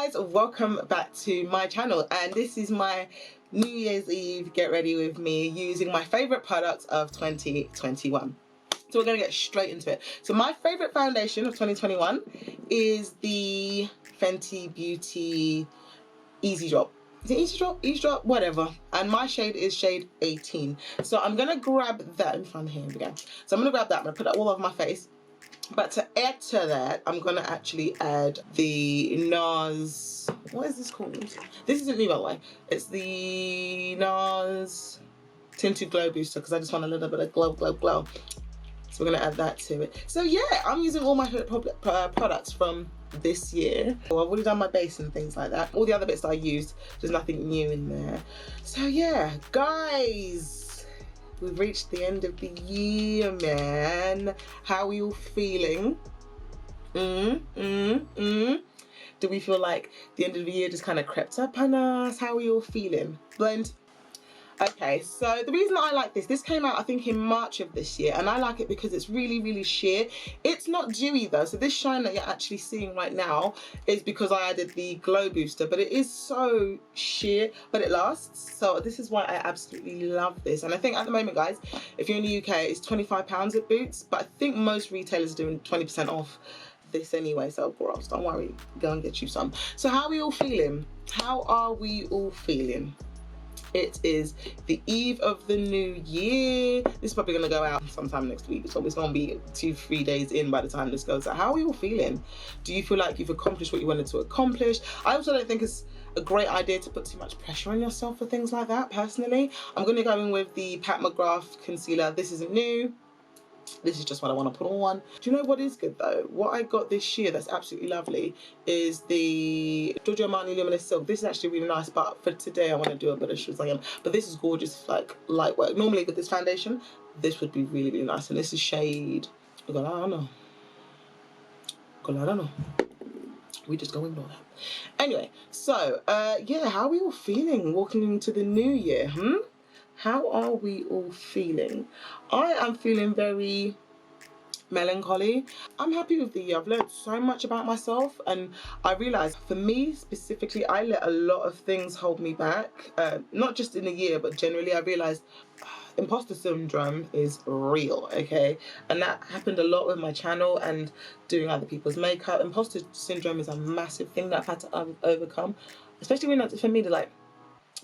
guys, welcome back to my channel, and this is my New Year's Eve get ready with me using my favorite products of 2021. So we're gonna get straight into it. So my favorite foundation of 2021 is the Fenty Beauty Easy Drop. Is it Easy Drop? Easy Drop? Whatever. And my shade is shade 18. So I'm gonna grab that. Let me find here we go. So I'm gonna grab that. I'm gonna put that all over my face. But to add to that, I'm gonna actually add the Nars. What is this called? This isn't new, by the way. It's the Nars Tinted Glow Booster, because I just want a little bit of glow. So we're gonna add that to it. So yeah, I'm using all my products from this year. Well, I've already done my base and things like that. All the other bits that I used, there's nothing new in there. So yeah, guys. We've reached the end of the year, man. How are we all feeling? Do we feel like the end of the year just kind of crept up on us? How are we all feeling? Blend. Okay, so the reason I like this came out I think in March of this year, and I like it because it's really sheer. It's not dewy though, so this shine that you're actually seeing right now is because I added the glow booster, but it is so sheer, but it lasts. So this is why I absolutely love this. And I think at the moment, guys, if you're in the UK, it's £25 at Boots, but I think most retailers are doing 20% off this anyway, so girls, don't worry, go and get you some. So how are we all feeling? How are we all feeling? It is the eve of the new year. This is probably going to go out sometime next week, so it's going to be 2-3 days in by the time this goes out. How are you all feeling? Do you feel like you've accomplished what you wanted to accomplish? I also don't think it's a great idea to put too much pressure on yourself for things like that, personally. I'm going to go in with the Mcgrath Concealer. This isn't new. This is just what I want to put on. Do you know what is good though? What I got this year that's absolutely lovely is the Giorgio Armani Luminous Silk. This is actually really nice, but for today I want to do a bit of Shazam. But this is gorgeous, like light work. Normally with this foundation, this would be really nice. And this is shade, I don't know. We just go ignore that. Anyway, so yeah, how are we all feeling walking into the new year? How are we all feeling? I am feeling very melancholy. I'm happy with the year. I've learned so much about myself, and I realised for me specifically, I let a lot of things hold me back. Not just in the year, but generally I realised imposter syndrome is real, okay? And that happened a lot with my channel and doing other people's makeup. Imposter syndrome is a massive thing that I've had to overcome, especially when for me to like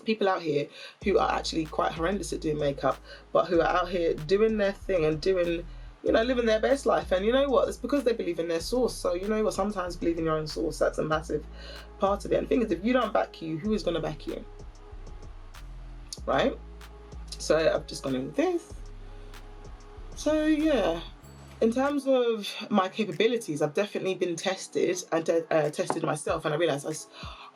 people out here who are actually quite horrendous at doing makeup, but who are out here doing their thing and doing, you know, living their best life. And you know what, it's because they believe in their source. So you know what, sometimes believe in your own source, that's a massive part of it. And the thing is, if you don't back you, who is going to back you, right? So I've just gone in with this. So yeah, in terms of my capabilities, I've definitely been tested and tested myself, and I realised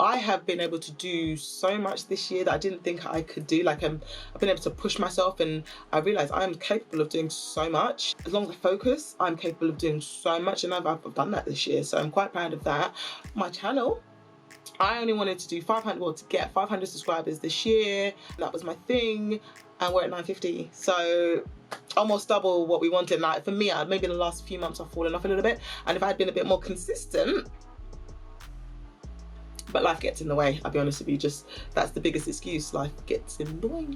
I have been able to do so much this year that I didn't think I could do. Like I've been able to push myself, and I realised I'm capable of doing so much. As long as I focus, I'm capable of doing so much, and I've done that this year, so I'm quite proud of that. My channel, I only wanted to do 500, well, to get 500 subscribers this year. That was my thing, and we're at 950. So almost double what we wanted. Like for me, maybe in the last few months I've fallen off a little bit, and if I'd been a bit more consistent, but life gets in the way, I'll be honest with you, just that's the biggest excuse, life gets in the way.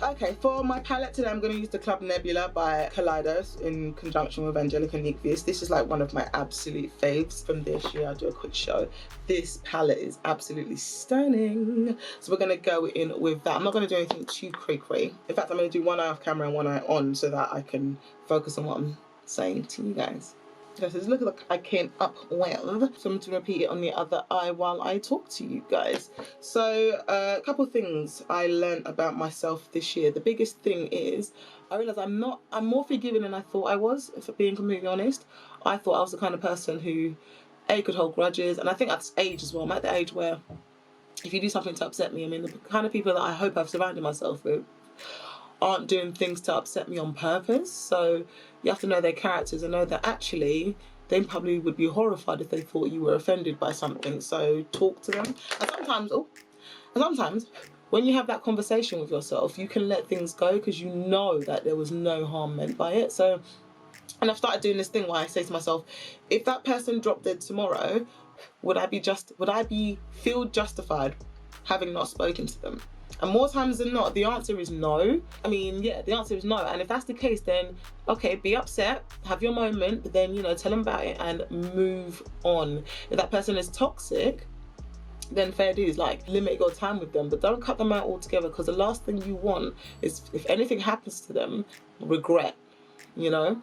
Okay, for my palette today, I'm going to use the Club Nebula by Kaleidos in conjunction with Angelica Nyqvist. This is like one of my absolute faves from this year. I'll do a quick show. This palette is absolutely stunning. So we're going to go in with that. I'm not going to do anything too cray-cray. In fact, I'm going to do one eye off camera and one eye on so that I can focus on what I'm saying to you guys. Okay, so this looks like I came up well, so I'm going to repeat it on the other eye while I talk to you guys. So a couple of things I learned about myself this year. The biggest thing is I realised I'm more forgiving than I thought I was, if I'm being completely honest. I thought I was the kind of person who could hold grudges, and I think that's age as well. I'm at the age where if you do something to upset me, I mean, the kind of people that I hope I've surrounded myself with aren't doing things to upset me on purpose. So you have to know their characters and know that actually they probably would be horrified if they thought you were offended by something. So talk to them. And sometimes when you have that conversation with yourself, you can let things go because you know that there was no harm meant by it. So, and I've started doing this thing where I say to myself, if that person dropped dead tomorrow, would I feel justified having not spoken to them? And more times than not, the answer is no. I mean, yeah, the answer is no. And if that's the case, then okay, be upset, have your moment, but then, you know, tell them about it and move on. If that person is toxic, then fair dues, like, limit your time with them, but don't cut them out altogether, because the last thing you want is, if anything happens to them, regret, you know?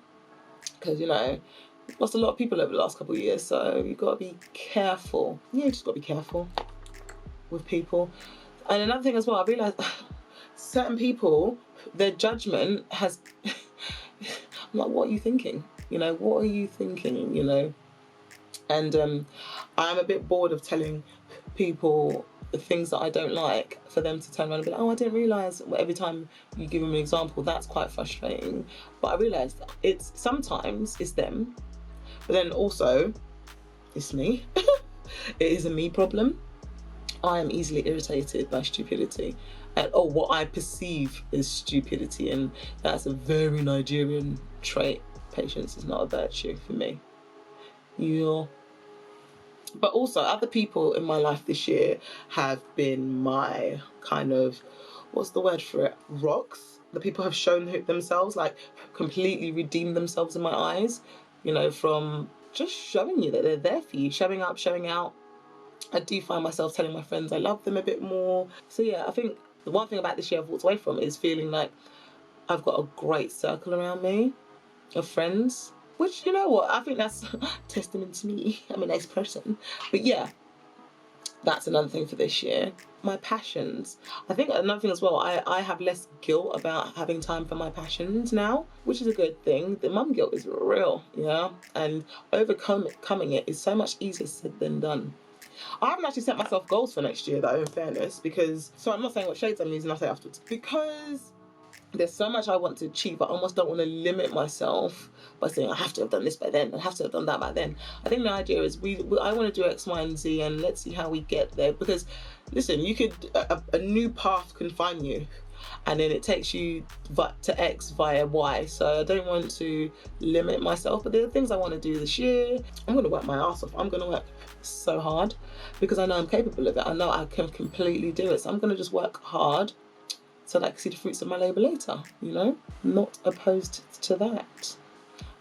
Because, you know, we've lost a lot of people over the last couple of years, so you've got to be careful. Yeah, you just got to be careful with people. And another thing as well, I realised certain people, their judgment has, I'm like, what are you thinking? You know, what are you thinking, you know? And I'm a bit bored of telling people the things that I don't like, for them to turn around and be like, oh, I didn't realise. Every time you give them an example, that's quite frustrating. But I realised sometimes it's them, but then also it's me. It is a me problem. I am easily irritated by stupidity, or what I perceive as stupidity, and that's a very Nigerian trait. Patience is not a virtue for me. But also, other people in my life this year have been my kind of, what's the word for it? Rocks. The people have shown themselves, like, completely redeemed themselves in my eyes, you know, from just showing you that they're there for you, showing up, showing out. I do find myself telling my friends I love them a bit more. So yeah, I think the one thing about this year I've walked away from is feeling like I've got a great circle around me of friends, which, you know what, I think that's testament to me. I'm a nice person. But yeah, that's another thing for this year. My passions. I think another thing as well, I have less guilt about having time for my passions now, which is a good thing. The mum guilt is real, yeah? And overcoming it is so much easier said than done. I haven't actually set myself goals for next year though, in fairness, because, so I'm not saying what shades I'm using, I'll say afterwards, because there's so much I want to achieve. I almost don't want to limit myself by saying I have to have done this by then, I have to have done that by then. I think the idea is I want to do X, Y, and Z, and let's see how we get there. Because listen, you could a new path can find you, and then it takes you to X via Y. So I don't want to limit myself, but there are things I want to do this year. I'm going to work my ass off. I'm going to work so hard because I know I'm capable of it. I know I can completely do it. So I'm going to just work hard so that I can see the fruits of my labour later, you know? Not opposed to that.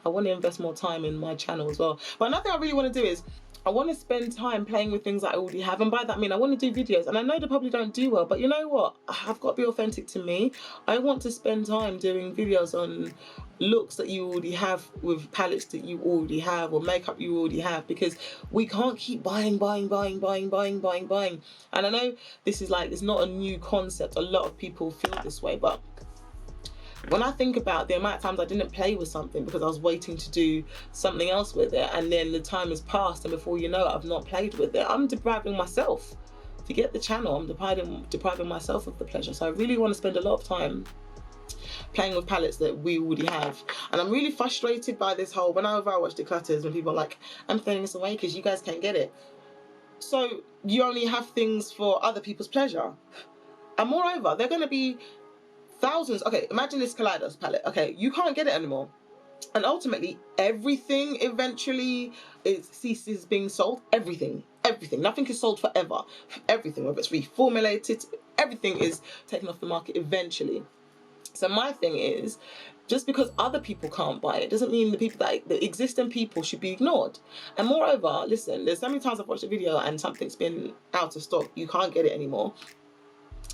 I want to invest more time in my channel as well. But another thing I really want to do is I want to spend time playing with things that I already have, and by that I mean I want to do videos, and I know they probably don't do well, but you know what? I've got to be authentic to me. I want to spend time doing videos on looks that you already have, with palettes that you already have, or makeup you already have, because we can't keep buying. And I know this is like, it's not a new concept. A lot of people feel this way, but when I think about the amount of times I didn't play with something because I was waiting to do something else with it, and then the time has passed, and before you know it, I've not played with it, I'm depriving myself. Forget the channel, I'm depriving myself of the pleasure. So I really want to spend a lot of time playing with palettes that we already have. And I'm really frustrated by this whole, whenever I watch declutters, when people are like, I'm throwing this away because you guys can't get it. So you only have things for other people's pleasure. And moreover, they're going to be thousands. Okay, imagine this Kaleidos palette. Okay, you can't get it anymore. And ultimately, everything eventually ceases being sold. Everything. Nothing is sold forever. Everything, whether it's reformulated, everything is taken off the market eventually. So my thing is, just because other people can't buy it doesn't mean the existing people should be ignored. And moreover, listen, there's so many times I've watched a video and something's been out of stock, you can't get it anymore,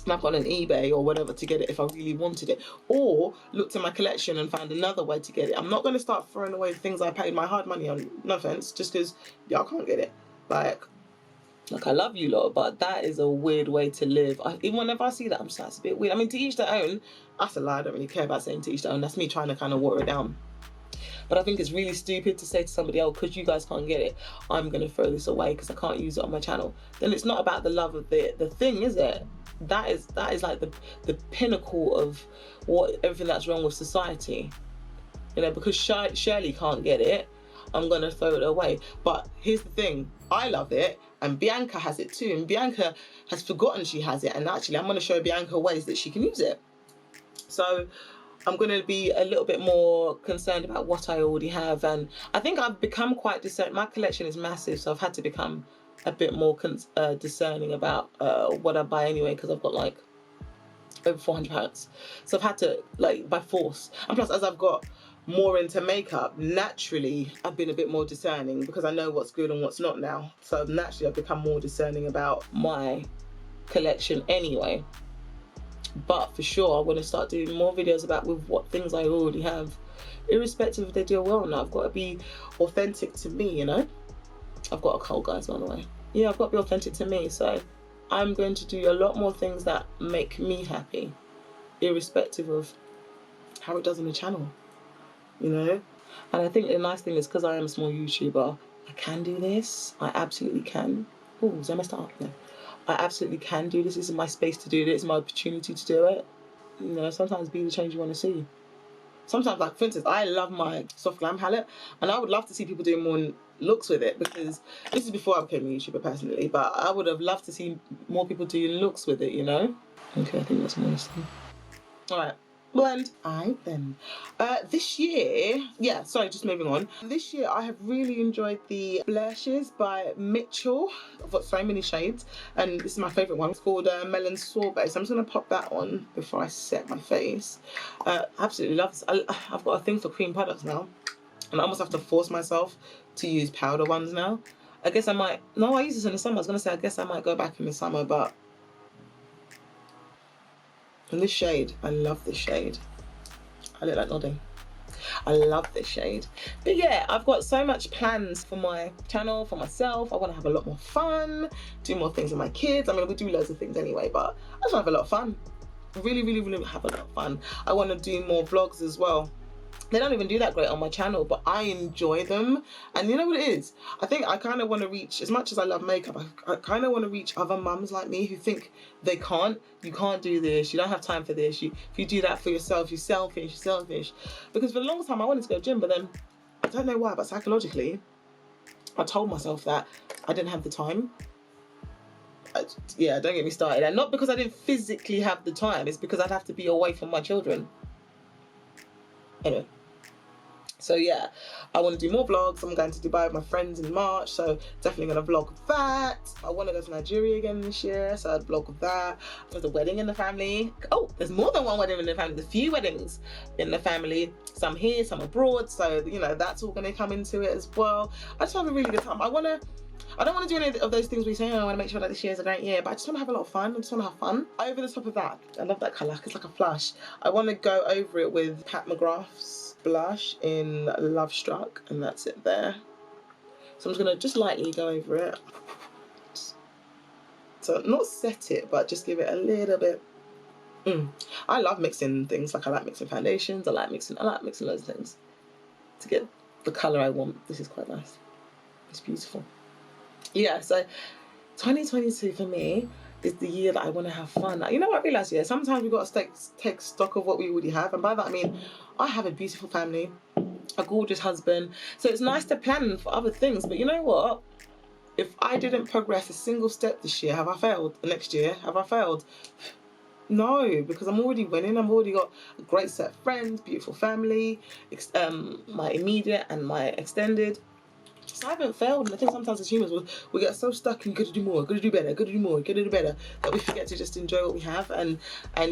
and I've gone on eBay or whatever to get it if I really wanted it, or looked in my collection and found another way to get it. I'm not going to start throwing away things I paid my hard money on, no offense, just because y'all can't get it. Like, I love you lot, but that is a weird way to live. Even whenever I see that, I'm just like, it's a bit weird. I mean, to each their own. That's a lie. I don't really care about saying to each their own. That's me trying to kind of water it down. But I think it's really stupid to say to somebody, oh, because you guys can't get it, I'm going to throw this away because I can't use it on my channel. Then it's not about the love of the thing, is it? That is like the pinnacle of everything that's wrong with society. You know, because Shirley can't get it, I'm going to throw it away. But here's the thing. I love it, and Bianca has it too, and Bianca has forgotten she has it, and actually I'm going to show Bianca ways that she can use it. So I'm going to be a little bit more concerned about what I already have. And I think I've become quite discerning. My collection is massive, so I've had to become a bit more discerning about what I buy anyway, because I've got like over 400 palettes. So I've had to, like, by force. And plus, as I've got more into makeup, naturally I've been a bit more discerning because I know what's good and what's not now. So naturally I've become more discerning about my collection anyway. But for sure I want to start doing more videos about with what things I already have, irrespective if they do well or not. I've got to be authentic to me, you know. I've got a cold, guys, by the way. Yeah, I've got to be authentic to me. So I'm going to do a lot more things that make me happy, irrespective of how it does on the channel, you know. And I think the nice thing is, because I am a small YouTuber, I can do this. I absolutely can. Oh, is I messed up? No. I absolutely can do this. This is my space to do this. It's my opportunity to do it. You know, sometimes be the change you want to see. Sometimes, like, for instance, I love my soft glam palette, and I would love to see people doing more looks with it, because this is before I became a YouTuber personally, but I would have loved to see more people doing looks with it, you know? Okay, I think that's more interesting. All right. Blend. Alright then. This year, yeah, sorry, just moving on. This year I have really enjoyed the blushes by Mitchell. I've got so many shades, and this is my favourite one. It's called Melon Sorbet. So I'm just going to pop that on before I set my face. Absolutely love this. I've got a thing for cream products now, and I almost have to force myself to use powder ones now. I guess I might, no, I use this in the summer. I was going to say I guess I might go back in the summer, but and this shade, I love this shade. I look like nodding. I love this shade. But yeah, I've got so much plans for my channel, for myself. I want to have a lot more fun, do more things with my kids. I mean, we do loads of things anyway, but I just want to have a lot of fun. Really, really, really have a lot of fun. I want to do more vlogs as well. They don't even do that great on my channel, but I enjoy them. And you know what it is? I think I kind of want to reach, as much as I love makeup, I kind of want to reach other mums like me who think they can't. You can't do this. You don't have time for this. If you do that for yourself, you're selfish. You're selfish. Because for the longest time, I wanted to go gym, but then I don't know why, but psychologically, I told myself that I didn't have the time. Yeah, don't get me started. And not because I didn't physically have the time. It's because I'd have to be away from my children. Anyway. So yeah, I want to do more vlogs. I'm going to Dubai with my friends in March, so definitely going to vlog that. I want to go to Nigeria again this year, so I'd vlog that. There's a wedding in the family. Oh, there's more than one wedding in the family. There's a few weddings in the family. Some here, some abroad. So, you know, that's all going to come into it as well. I just have a really good time. I don't want to do any of those things where you say, oh, I want to make sure that this year is a great year, but I just want to have a lot of fun. I just want to have fun. Over the top of that, I love that colour. It's like a flush. I want to go over it with Pat McGrath's blush in Love Struck, and that's it there. So I'm just going to just lightly go over it. So not set it, but just give it a little bit. I love mixing things. Like, I like mixing foundations. I like mixing loads of things to get the colour I want. This is quite nice. It's beautiful. Yeah, so 2022 for me is the year that I want to have fun. You know what I realised? Yeah, sometimes we've got to take stock of what we already have, and by that I mean I have a beautiful family, a gorgeous husband, so it's nice to plan for other things. But you know what? If I didn't progress a single step this year, have I failed? Next year, have I failed? No, because I'm already winning. I've already got a great set of friends, beautiful family, my immediate and my extended. So I haven't failed, and I think sometimes as humans we get so stuck in gotta do more, gotta do better, gotta do more, gotta do better, that we forget to just enjoy what we have and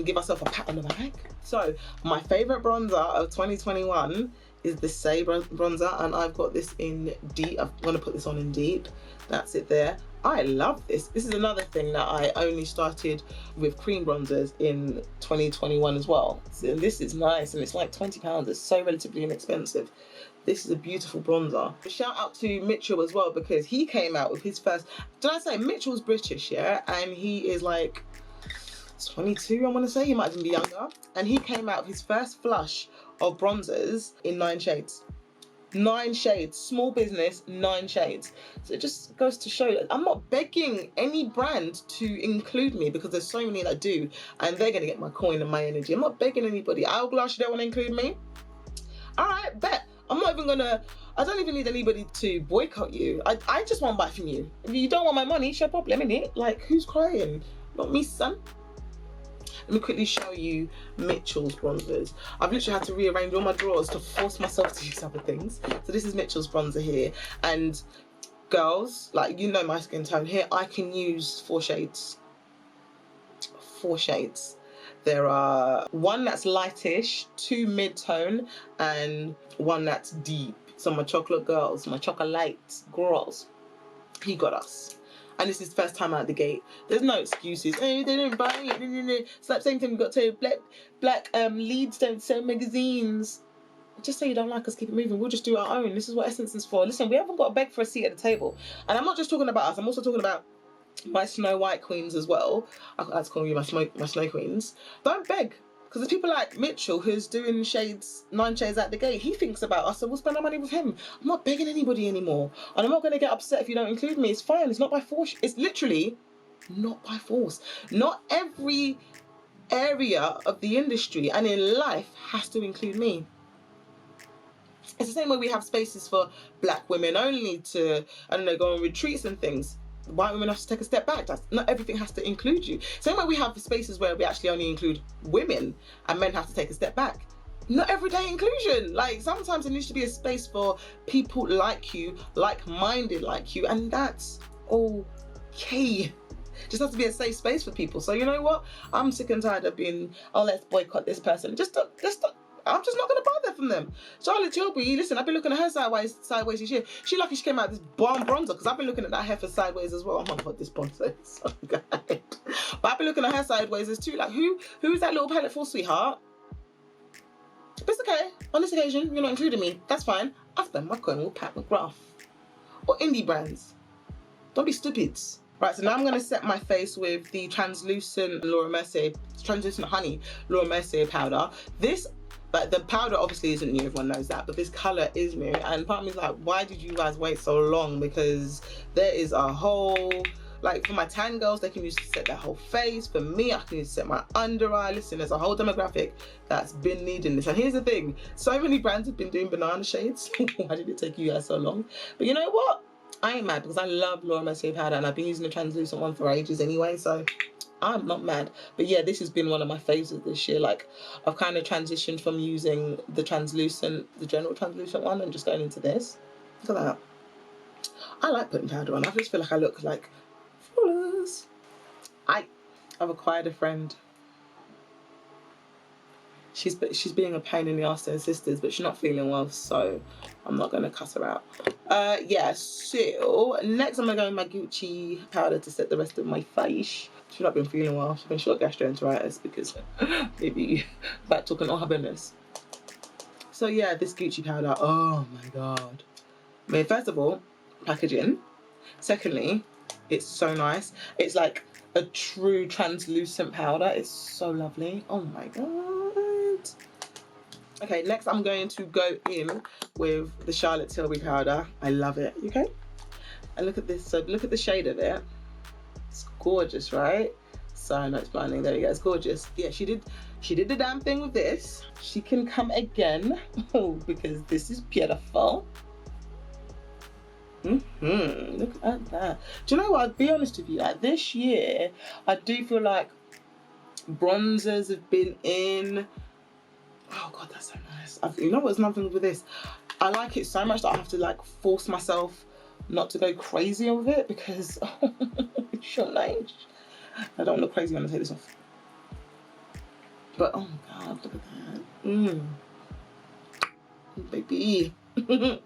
give ourselves a pat on the back. So my favourite bronzer of 2021 is the Say bronzer, and I've got this in Deep. I'm gonna put this on in Deep. That's it there. I love this. This is another thing that I only started with cream bronzers in 2021 as well. So this is nice, and it's like £20. It's so relatively inexpensive. This is a beautiful bronzer. Shout out to Mitchell as well, because he came out with his first, did I say Mitchell's British, yeah? And he is like 22, I want to say. He might even be younger. And he came out with his first flush of bronzers in 9 shades. 9 shades, small business, 9 shades. So it just goes to show that I'm not begging any brand to include me, because there's so many that do, and they're gonna get my coin and my energy. I'm not begging anybody. Hourglass, you don't want to include me? All right, bet. I'm not even gonna, I don't even need anybody to boycott you. I just want to buy from you. If you don't want my money, it's your problem, innit? Like, who's crying? Not me, son. Let me quickly show you Mitchell's bronzers. I've literally had to rearrange all my drawers to force myself to use other things. So this is Mitchell's bronzer here, and girls, like, you know my skin tone here, I can use 4 shades. 4 shades. There are 1 that's lightish, 2 mid-tone, and 1 that's deep. So my chocolate girls, my chocolate girls, he got us. And this is first time out the gate. There's no excuses. Oh, they didn't buy it. It's like the same thing we got to black leads don't sell magazines. Just say you don't like us, keep it moving. We'll just do our own. This is what Essence is for. Listen, we haven't got to beg for a seat at the table. And I'm not just talking about us. I'm also talking about my Snow White queens as well. I like to call you my snow queens. Don't beg. Because there's people like Mitchell who's doing shades, 9 shades at the gate. He thinks about us, so we'll spend our money with him. I'm not begging anybody anymore. And I'm not going to get upset if you don't include me. It's fine. It's not by force. It's literally not by force. Not every area of the industry and in life has to include me. It's the same way we have spaces for black women only to, I don't know, go on retreats and things. White women have to take a step back. Not everything has to include you. Same way we have spaces where we actually only include women and men have to take a step back. Not everyday inclusion. Like, sometimes there needs to be a space for people like you, like-minded like you, and that's okay. Just has to be a safe space for people. So you know what? I'm sick and tired of being, oh, let's boycott this person. I'm just not going to buy that from them. Charlotte Tilbury, listen, I've been looking at her sideways this year. She lucky she came out with this bomb bronzer, because I've been looking at that heifer sideways as well. Oh my God, this bronzer is so good. But I've been looking at her sideways as too. Like, who's that little palette for, sweetheart? But it's okay. On this occasion, you're not including me. That's fine. I spend my coin with Pat Mcgrath. Or indie brands. Don't be stupid. Right, so now I'm going to set my face with the translucent translucent honey Laura Mercier powder. This, like, the powder obviously isn't new, everyone knows that, but this colour is new, and part of me is like, why did you guys wait so long? Because there is a whole, like, for my tan girls, they can use to set their whole face. For me, I can use to set my under eye. Listen, there's a whole demographic that's been needing this. And here's the thing, so many brands have been doing banana shades. Why did it take you guys so long? But you know what? I ain't mad, because I love Laura Mercier powder, and I've been using the translucent one for ages anyway, so I'm not mad. But yeah, this has been one of my favourites this year. Like, I've kind of transitioned from using the general translucent one, and just going into this. Look at that. I like putting powder on. I just feel like I look like flawless. I've acquired a friend. She's being a pain in the arse to her sisters, but she's not feeling well, so I'm not going to cuss her out. Yeah, so next I'm going to go with my Gucci powder to set the rest of my face. She's not been feeling well. She's been short gastroenteritis because maybe that took an happiness. So yeah, this Gucci powder, oh my God. I mean, first of all, packaging. Secondly, it's so nice. It's like a true translucent powder. It's so lovely. Oh my God. Okay, next I'm going to go in with the Charlotte Tilbury powder. I love it, okay? And look at this, so look at the shade of it. It's gorgeous, right? Sorry, no, it's blinding, there we go, it's gorgeous. Yeah, she did the damn thing with this. She can come again, because this is beautiful. Look at that. Do you know what, I'll be honest with you, like this year, I do feel like bronzers have been in. Oh God, that's so nice. You know what's nothing with this? I like it so much that I have to like force myself not to go crazy with it, because it's so nice. I don't look crazy when I take this off. But oh my God, look at that. Baby. I'm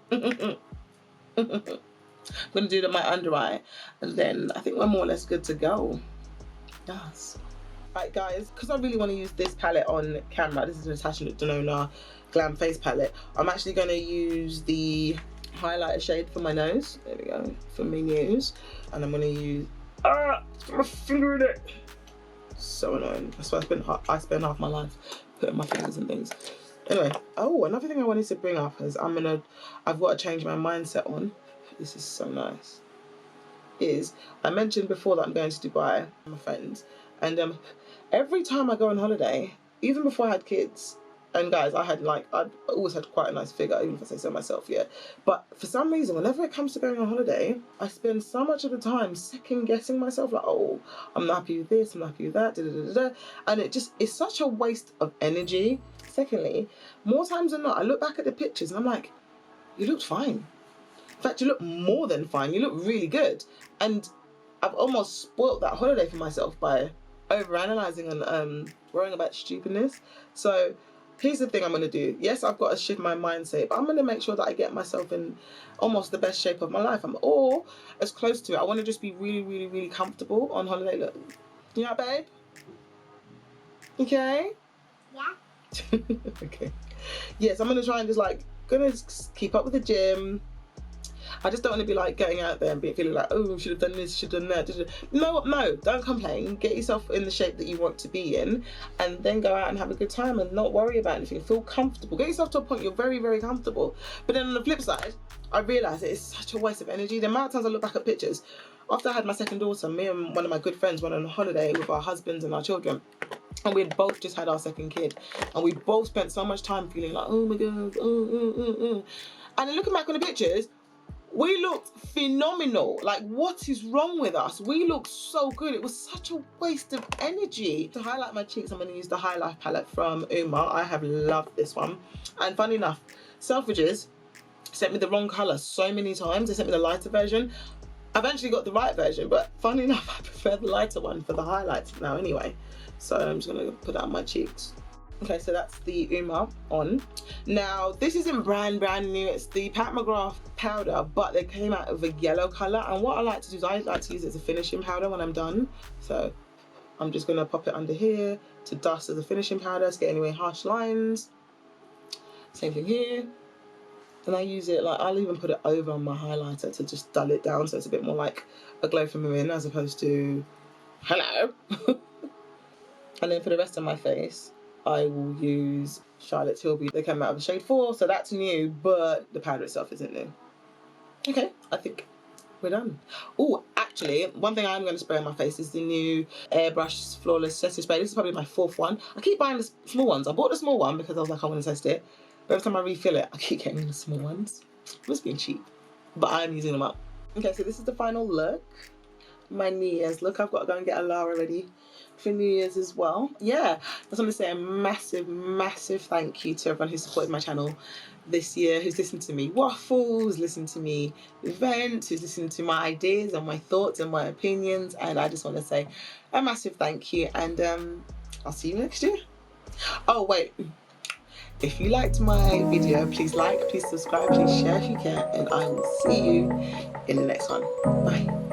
gonna do my under eye, and then I think we're more or less good to go. Yes. Right guys, because I really want to use this palette on camera, this is an Natasha Denona Glam Face palette, I'm actually going to use the highlighter shade for my nose, there we go, for me news, and I'm going to use, it's got my finger in it, so annoying. That's why I spend half my life putting my fingers in things. Anyway, oh, another thing I wanted to bring up is I've got to change my mindset on, this is so nice, is I mentioned before that I'm going to Dubai with my friends, and every time I go on holiday, even before I had kids, And guys, I've always had quite a nice figure, even if I say so myself, yeah. But for some reason, whenever it comes to going on holiday, I spend so much of the time second guessing myself, like, oh, I'm not happy with this, I'm not happy with that, da, da, da, da. And it's such a waste of energy. Secondly, more times than not, I look back at the pictures and I'm like, you looked fine. In fact, you look more than fine. You look really good. And I've almost spoilt that holiday for myself by overanalyzing and worrying about stupidness. So here's the thing I'm going to do. Yes, I've got to shift my mindset, but I'm going to make sure that I get myself in almost the best shape of my life. Or as close to it. I want to just be really, really, really comfortable on holiday. Look. You know, babe? Okay? Yeah. Okay. Yes, I'm going to try and gonna keep up with the gym. I just don't want to be like going out there and feeling like, oh, should have done this, should have done that. No, don't complain. Get yourself in the shape that you want to be in, and then go out and have a good time and not worry about anything. Feel comfortable. Get yourself to a point you're very, very comfortable. But then on the flip side, I realise it's such a waste of energy. The amount of times I look back at pictures, after I had my second daughter, me and one of my good friends went on a holiday with our husbands and our children. And we had both just had our second kid. And we both spent so much time feeling like, oh my God, And then looking back on the pictures, we looked phenomenal. Like, what is wrong with us? We looked so good. It was such a waste of energy. To highlight my cheeks, I'm going to use the High Life palette from Uma. I have loved this one. And funny enough, Selfridges sent me the wrong colour so many times. They sent me the lighter version. I've actually got the right version, but funny enough, I prefer the lighter one for the highlights now anyway. So I'm just going to put that on my cheeks. Okay, so that's the Uma on. Now, this isn't brand new. It's the Mcgrath Powder, but they came out of a yellow colour. And what I like to do is I like to use it as a finishing powder when I'm done. So I'm just going to pop it under here to dust as a finishing powder to get any harsh lines. Same thing here. And I use it, I'll even put it over on my highlighter to just dull it down so it's a bit more like a glow from within as opposed to, hello. And then for the rest of my face, I will use Charlotte Tilbury. They came out of the shade 4, so that's new, but the powder itself isn't new. Okay, I think we're done. Oh, actually, one thing I'm going to spray on my face is the new Airbrush Flawless Setting Spray. This is probably my 4th one. I keep buying the small ones. I bought the small one because I was like, I want to test it. But every time I refill it, I keep getting the small ones. I'm just being cheap. But I'm using them up. Okay, so this is the final look. My New Year's look. I've got to go and get a Lara ready for New Year's as well. Yeah, I just want to say a massive thank you to everyone who supported my channel this year, who's listened to me waffle, who's listened to me vent, who's listened to my ideas and my thoughts and my opinions. And I just want to say a massive thank you, and I'll see you next year. Oh wait, if you liked my video, please like, please subscribe, please share if you can, and I will see you in the next one. Bye.